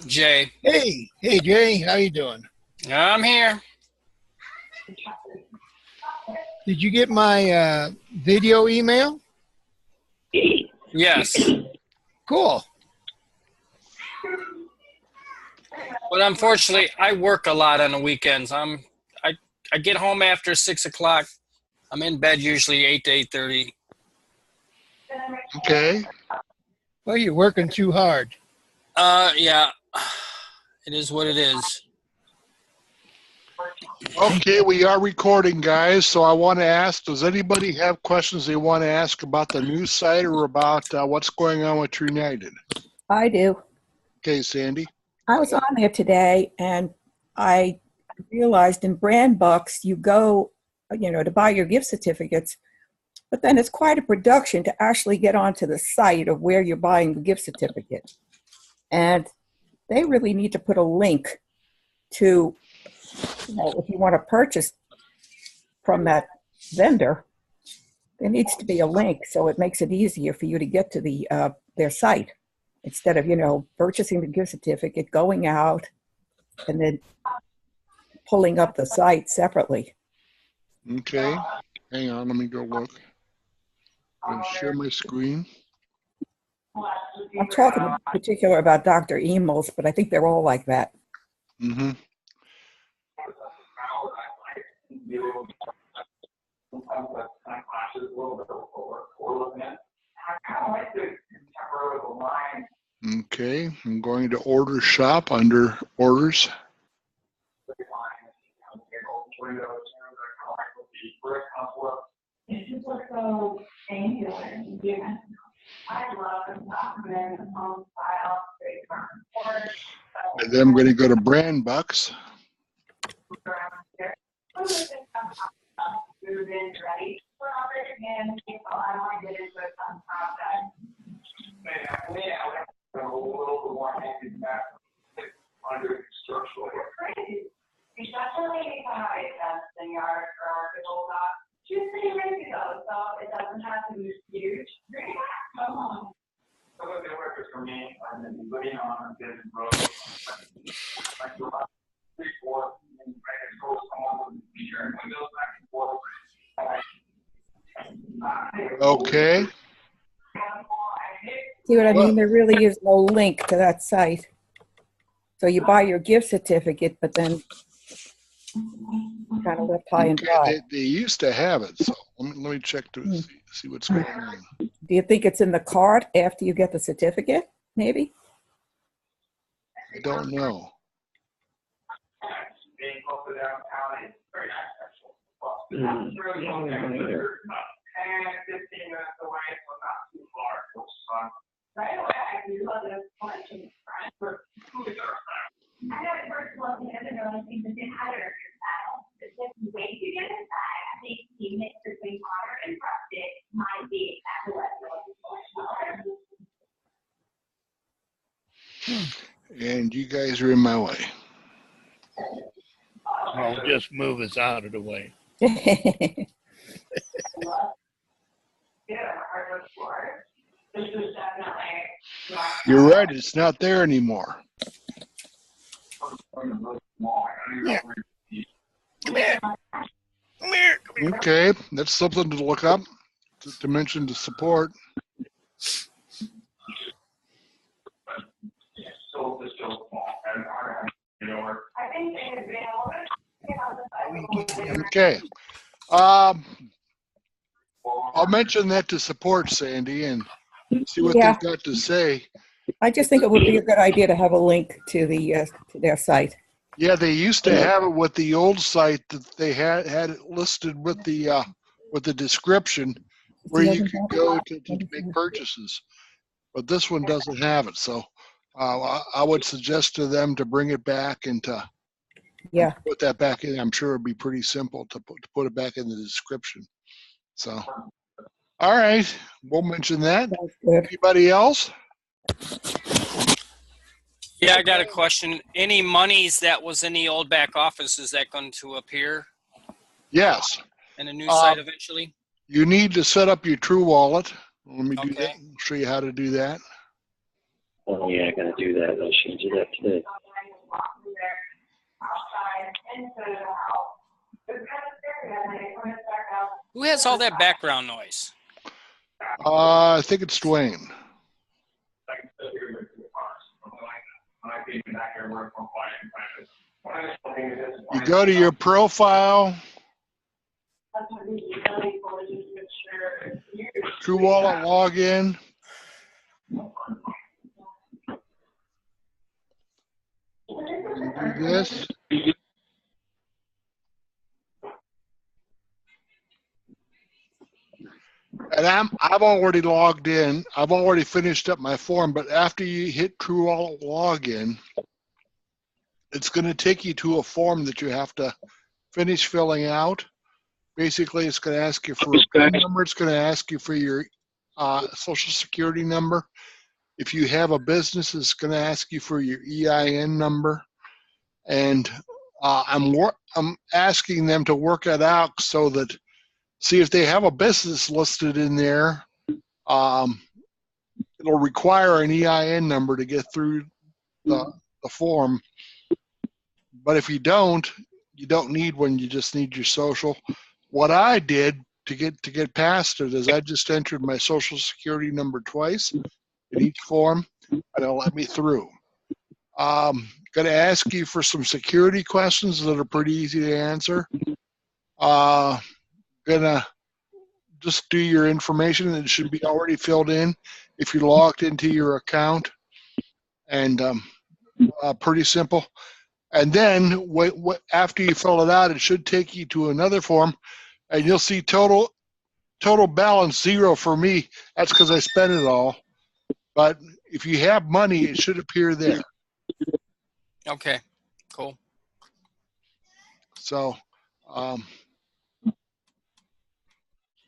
Jay, Hey, Jay, how you doing? I'm here. Did you get my video email? Yes, Cool. but unfortunately, I work a lot on the weekends. I I get home after 6 o'clock. I'm in bed usually 8 to 8:30. Okay. Well, you're working too hard. Yeah, it is what it is. Okay, we are recording, guys. So I want to ask, does anybody have questions they want to ask about the news site or about what's going on with United? I do. Okay, Sandy. I was on there today and I realized in brand bucks you go, to buy your gift certificates, but then it's quite a production to actually get onto the site of where you're buying the gift certificate. And they really need to put a link to, if you want to purchase from that vendor, there needs to be a link so it makes it easier for you to get to their site instead of, purchasing the gift certificate, going out, and then pulling up the site separately. Okay. Hang on, let me go look. I'm going to share my screen. I'm talking in particular about Dr. Emos, but I think they're all like that. Mm-hmm. Okay, I'm going to order shop under orders. And then I'm going to go to brand bucks. Okay. See what I mean? There really is no link to that site. So you buy your gift certificate, but then kind of left high and dry. They used to have it, so let me check to see what's going on. Do you think it's in the cart after you get the certificate, maybe? I don't know. And you guys are in my way. I'll just move us out of the way. You're right, it's not there anymore. Yeah. Come here. Come here. Okay, that's something to look up, to mention to support. Okay. I'll mention that to support, Sandy, and see what Yeah. they've got to say. I just think it would be a good idea to have a link to to their site. Yeah, they used to have it with the old site that they had it listed with the description where you could go to make purchases, but this one doesn't have it. So I would suggest to them to bring it back and to put that back in. I'm sure it'd be pretty simple to put it back in the description. So, all right, we'll mention that. Anybody else? Yeah, I got a question. Any monies that was in the old back office, is that going to appear Yes. in a new site eventually? You need to set up your True Wallet. Let me do Okay. that. I'll show you how to do that. Oh yeah, I gotta do that. I should do that today. Who has all that background noise? I think it's Dwayne. You go to your profile, True Wallet login. You do this. And I've already logged in. I've already finished up my form, but after you hit True Wallet login, it's going to take you to a form that you have to finish filling out. Basically, it's going to ask you for a PIN number. It's going to ask you for your social security number. If you have a business, it's going to ask you for your EIN number. And I'm asking them to work it out so that, see if they have a business listed in there, it'll require an EIN number to get through the form. But if you don't need one. You just need your social. What I did to get past it is I just entered my social security number twice in each form, and it'll let me through. Going to ask you for some security questions that are pretty easy to answer. Gonna just do your information, and it should be already filled in if you're logged into your account, and pretty simple. And then after you fill it out, it should take you to another form, and you'll see total balance 0 for me. That's because I spent it all. But if you have money, it should appear there. Okay, cool. So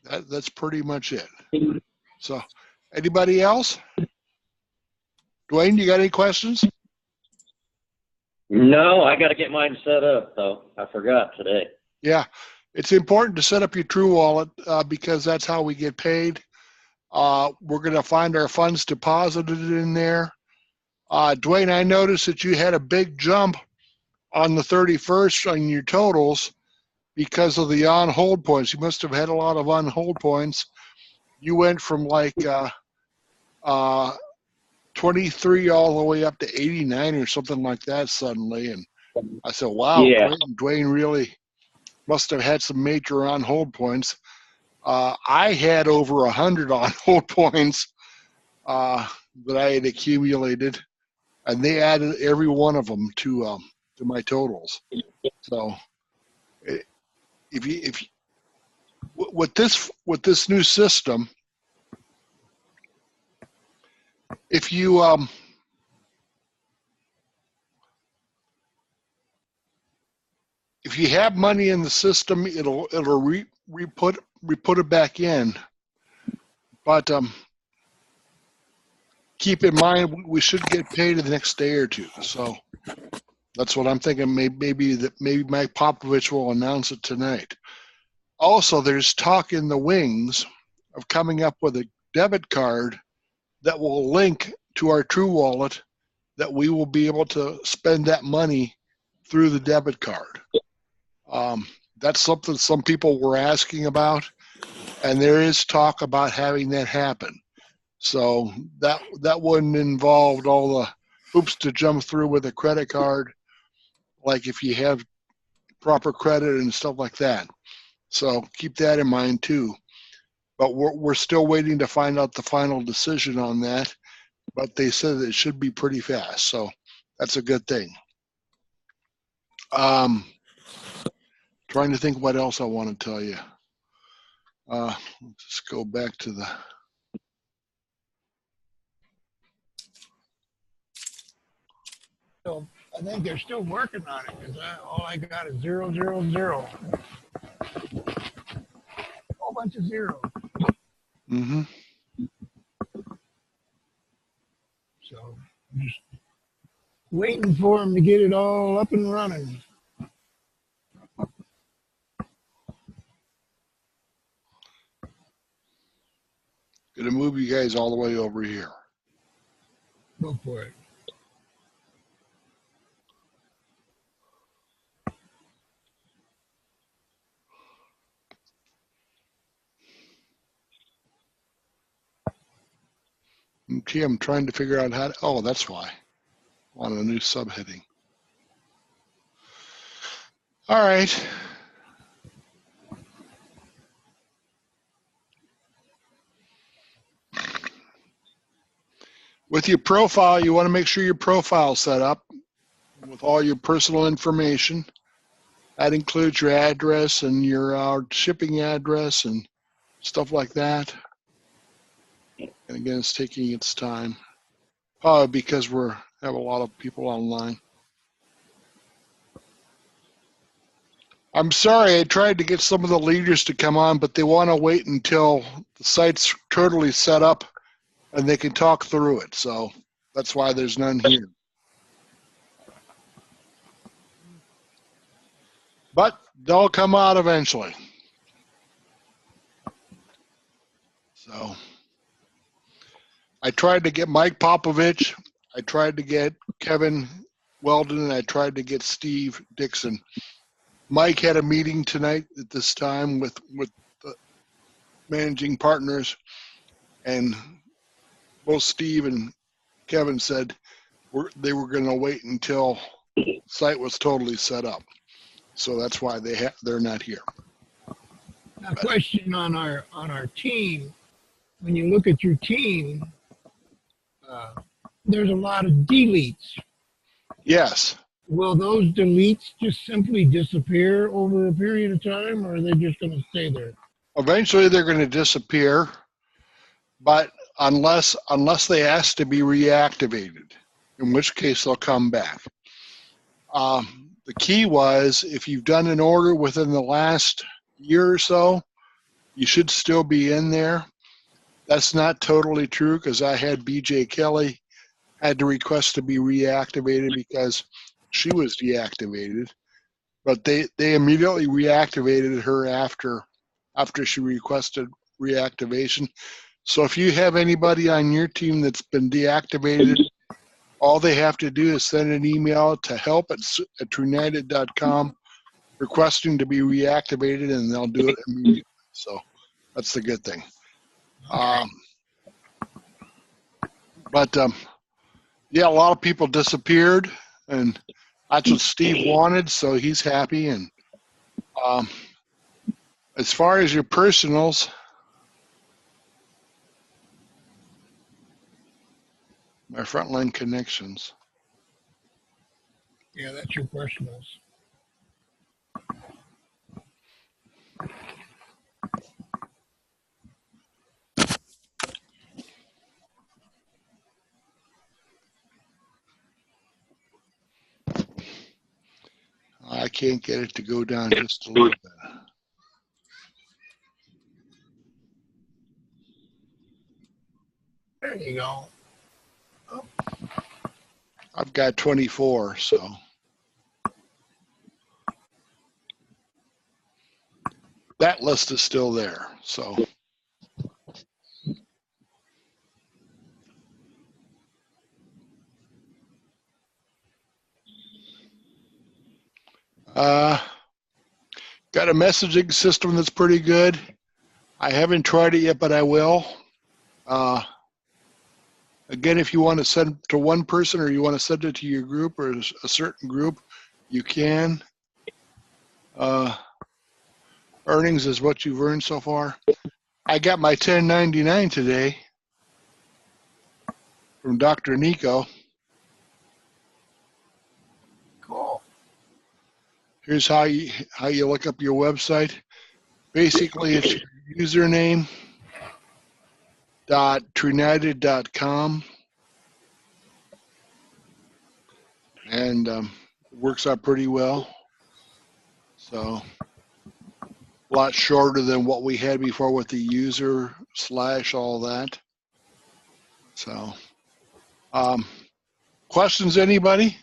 that's pretty much it. So anybody else? Dwayne, you got any questions? No, I got to get mine set up, though. I forgot today. Yeah, it's important to set up your True Wallet because that's how we get paid. We're going to find our funds deposited in there. Dwayne, I noticed that you had a big jump on the 31st on your totals because of the on-hold points. You must have had a lot of on-hold points. You went from like 23 all the way up to 89 or something like that suddenly. And I said, wow, Yeah. Dwayne really must have had some major on-hold points. I had over 100 on-hold points that I had accumulated, and they added every one of them to my totals. So if you with this new system, if you have money in the system, it'll re-put it back in. But keep in mind, we should get paid in the next day or two. So that's what I'm thinking. Maybe Mike Popovich will announce it tonight. Also, there's talk in the wings of coming up with a debit card that will link to our True Wallet, that we will be able to spend that money through the debit card. That's something some people were asking about, and there is talk about having that happen. So that wouldn't involve all the hoops to jump through with a credit card, like if you have proper credit and stuff like that. So keep that in mind too. But we're still waiting to find out the final decision on that. But they said it should be pretty fast, so that's a good thing. Trying to think what else I want to tell you. Let's just go back to the. So I think they're still working on it because all I got is 0, 0, 0. A whole bunch of zeros. Mm-hmm. So I'm just waiting for them to get it all up and running. Gonna move you guys all the way over here. Go for it. Okay, I'm trying to figure out how to, oh, that's why. On a new subheading. All right. With your profile, you want to make sure your profile is set up with all your personal information. That includes your address and your shipping address and stuff like that. And again, it's taking its time. Probably because we have a lot of people online. I'm sorry, I tried to get some of the leaders to come on, but they want to wait until the site's totally set up and they can talk through it. So that's why there's none here. But they'll come out eventually. So I tried to get Mike Popovich. I tried to get Kevin Weldon, and I tried to get Steve Dixon. Mike had a meeting tonight at this time with the managing partners, and both Steve and Kevin said they were going to wait until the site was totally set up. So that's why they're not here. Now, question on our team. When you look at your team, there's a lot of deletes. Yes. Will those deletes just simply disappear over a period of time, or are they just going to stay there? Eventually, they're going to disappear, but unless they ask to be reactivated, in which case they'll come back. The key was if you've done an order within the last year or so, you should still be in there. That's not totally true because I had BJ Kelly had to request to be reactivated because she was deactivated, but they immediately reactivated her after she requested reactivation. So if you have anybody on your team that's been deactivated, all they have to do is send an email to help@truenited.com requesting to be reactivated, and they'll do it immediately. So that's the good thing. Yeah, a lot of people disappeared, and that's what Steve wanted, so he's happy. And as far as your personals, my frontline connections. Yeah, that's your personals. I can't get it to go down just a little bit. There you go. I've got 24, so. That list is still there, so. Got a messaging system that's pretty good. I haven't tried it yet, but I will. Again, if you want to send it to one person or you want to send it to your group or a certain group, you can. Earnings is what you've earned so far. I got my 1099 today from Dr. Nico. Cool. Here's how you look up your website. Basically, it's your username .truenited.com, and it works out pretty well. So a lot shorter than what we had before with the user / all that. So questions, anybody?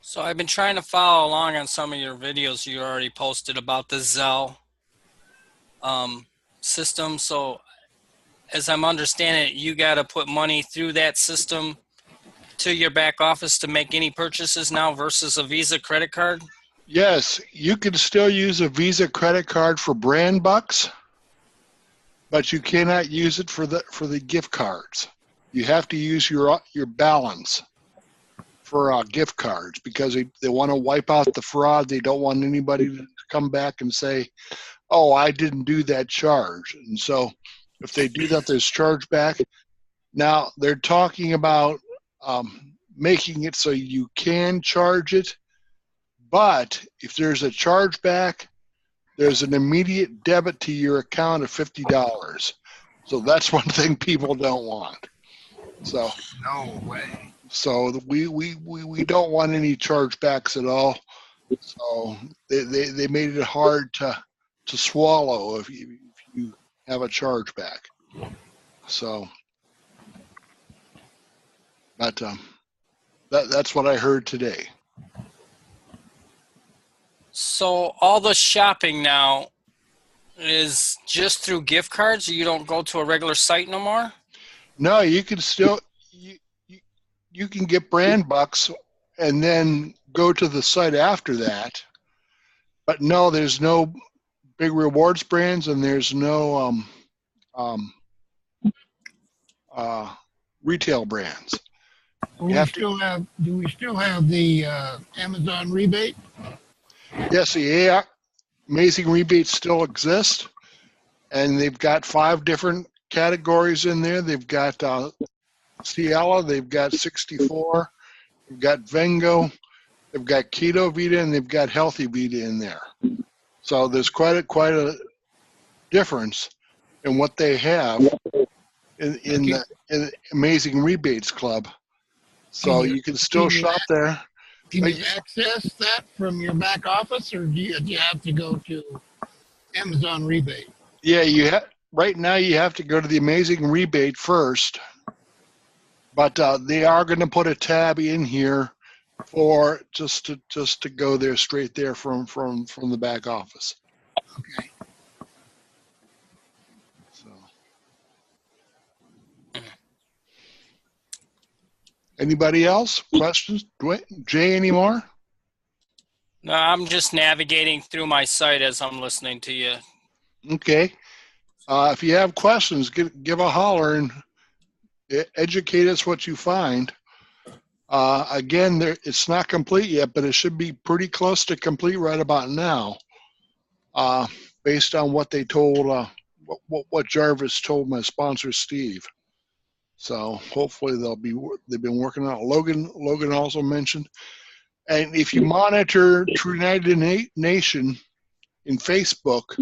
So I've been trying to follow along on some of your videos you already posted about the Zelle system. So as I'm understanding it, you got to put money through that system to your back office to make any purchases now versus a Visa credit card? Yes, you can still use a Visa credit card for brand bucks, but you cannot use it for the gift cards. You have to use your balance for gift cards because they want to wipe out the fraud. They don't want anybody to come back and say, "Oh, I didn't do that charge." And so, if they do that, there's chargeback. Now they're talking about making it so you can charge it, but if there's a chargeback, there's an immediate debit to your account of $50. So that's one thing people don't want. So No way. so we don't want any chargebacks at all. So they made it hard to swallow if you have a chargeback. So, but that's what I heard today. So all the shopping now is just through gift cards? You don't go to a regular site no more? No, you can still you can get brand bucks and then go to the site after that. But no, there's no big rewards brands and there's no retail brands. Do we still have the Amazon rebate? Yes, the Amazing Rebates still exist, and they've got 5 different categories in there. They've got Ciala, they've got 64, they've got Vengo, they've got Keto Vita, and they've got Healthy Vita in there. So there's quite a difference in what they have in the Amazing Rebates Club. So you can still shop there. Can you access that from your back office, or do you have to go to Amazon Rebate? Yeah, right now you have to go to the Amazing Rebate first, but they are going to put a tab in here for just to go there straight there from the back office. Okay. So, anybody else? Questions? Jay, any more? No, I'm just navigating through my site as I'm listening to you. Okay. If you have questions, give a holler and educate us what you find. Again, it's not complete yet, but it should be pretty close to complete right about now, based on what they told, what Jarvis told my sponsor, Steve. So hopefully they've been working on it. Logan also mentioned. And if you monitor True United Nation in Facebook,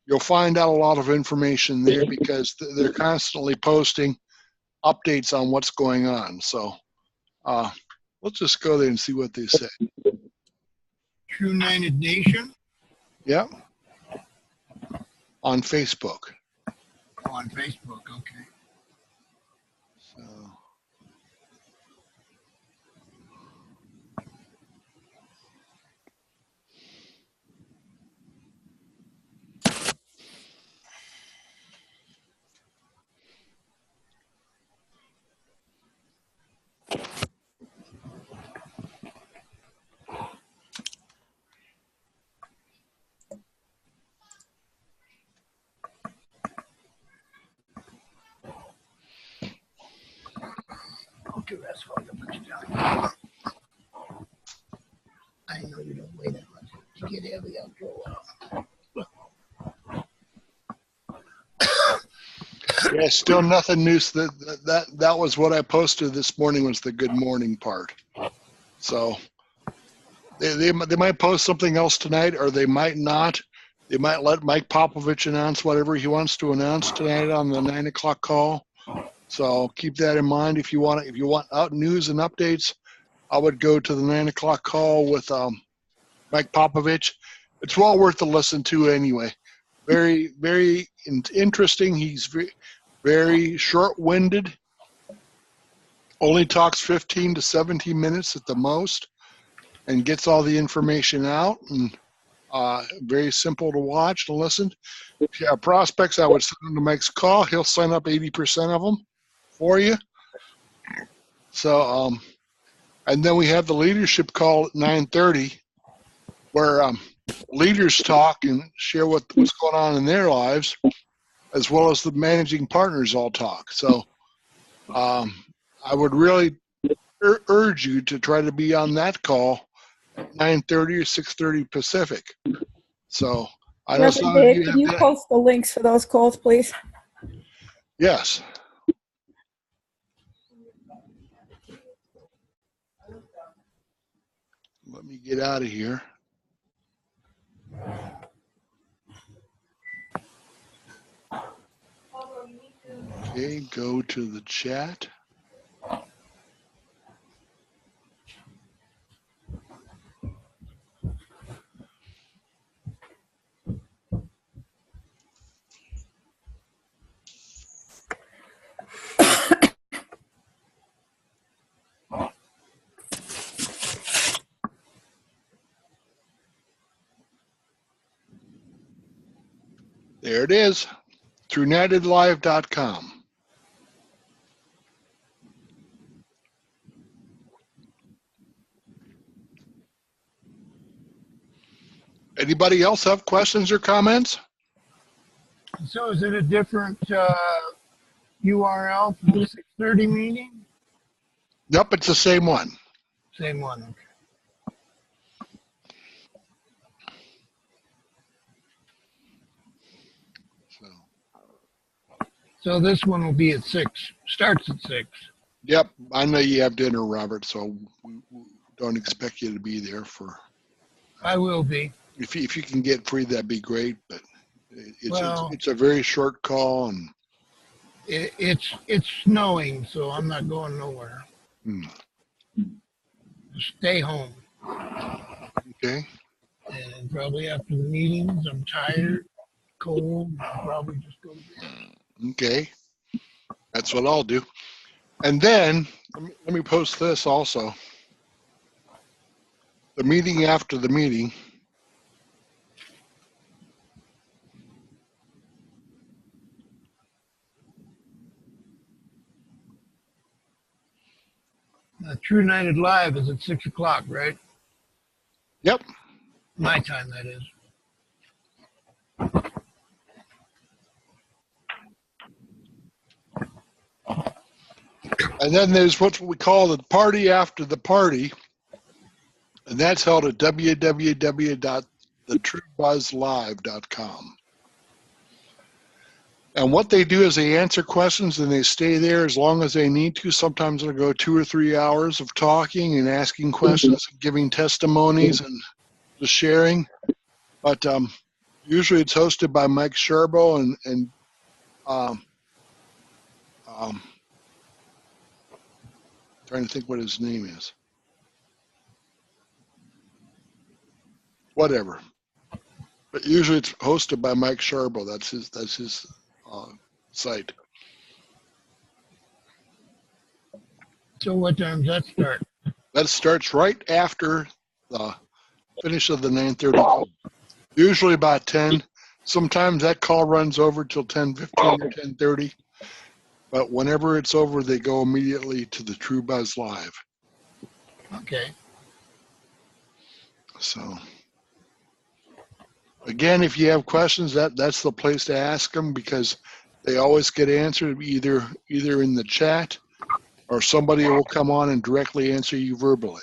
you'll find out a lot of information there because they're constantly posting updates on what's going on. So let's just go there and see what they say. True United Nation? Yep. On Facebook. On Facebook, okay. So. Okay, that's fine. I'll put you down. I know you don't weigh that much. You get heavy after a while. Yeah, still nothing new. That was what I posted this morning, was the good morning part. So they might post something else tonight, or they might not. They might let Mike Popovich announce whatever he wants to announce tonight on the 9 o'clock call. So keep that in mind. If you want out news and updates, I would go to the 9 o'clock call with Mike Popovich. It's well worth the listen to anyway. Very, very interesting. He's very short-winded. Only talks 15 to 17 minutes at the most, and gets all the information out. And Very simple to watch and listen. If you have prospects, I would send them to Mike's call. He'll sign up 80% of them for you. So, and then we have the leadership call at 9:30, where leaders talk and share what's going on in their lives, as well as the managing partners all talk. So, I would really urge you to try to be on that call at 9:30 or 6:30 Pacific. So I know some of Reverend you Dave, have can you that. post the links for those calls, please? Yes. Let me get out of here. Okay, go to the chat. There it is, through UnitedLive.com. Anybody else have questions or comments? So is it a different URL for the 6:30 meeting? Nope, it's the same one. Same one. Okay. So this one will be at 6. Starts at 6. Yep, I know you have dinner, Robert, so we don't expect you to be there for. I will be. If you can get free, that'd be great. But Well, it's a very short call, and it's snowing, so I'm not going nowhere. Stay home. Okay. And probably after the meetings, I'm tired, cold. I'll probably just go to bed. Okay. That's what I'll do. And then let me post this also. The meeting after the meeting. True United Live is at 6 o'clock, right? Yep. My time, that is. And then there's what we call the party after the party, and that's held at www.thetruebuzzlive.com. And what they do is they answer questions and they stay there as long as they need to. Sometimes it'll go 2 or 3 hours of talking and asking questions, and giving testimonies and just sharing. But usually it's hosted by Mike Sherbo and trying to think what his name is. Whatever. But usually it's hosted by Mike Sherbo. That's his site. So what time does that start? That starts right after the finish of the 9:30 call. Usually about 10. Sometimes that call runs over till 10:15 or 10:30. But whenever it's over, they go immediately to the True Buzz Live. Okay. So, again, if you have questions, that's the place to ask them, because they always get answered either in the chat, or somebody will come on and directly answer you verbally.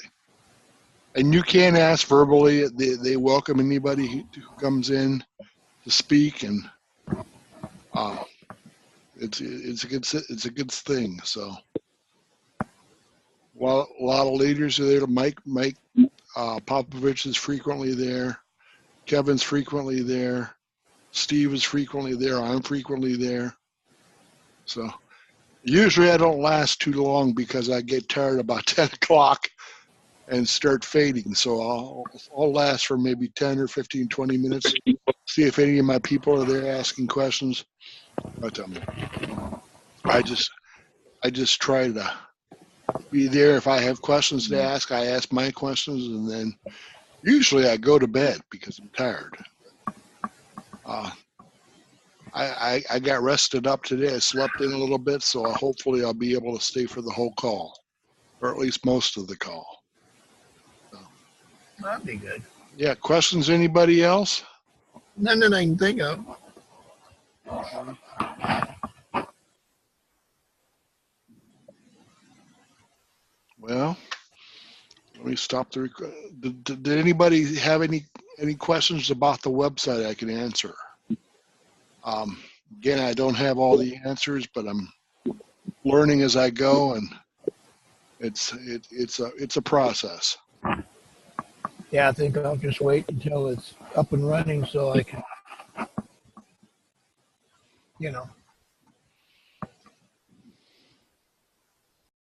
And you can ask verbally. They welcome anybody who comes in to speak, and it's a good thing. So, well, a lot of leaders are there. Mike Popovich is frequently there. Kevin's frequently there. Steve is frequently there. I'm frequently there. So usually I don't last too long because I get tired about 10 o'clock and start fading. So I'll last for maybe 10 or 15, 20 minutes. See if any of my people are there asking questions. But I just try to be there. If I have questions to ask, I ask my questions, and then Usually I go to bed because I'm tired. I got rested up today. I slept in a little bit, so hopefully I'll be able to stay for the whole call, or at least most of the call. That'd be good. Yeah, questions, anybody else? None that I can think of. Well, let me stop the record. Did anybody have any questions about the website I can answer? Again, I don't have all the answers, but I'm learning as I go, and it's a process. Yeah, I think I'll just wait until it's up and running so I can,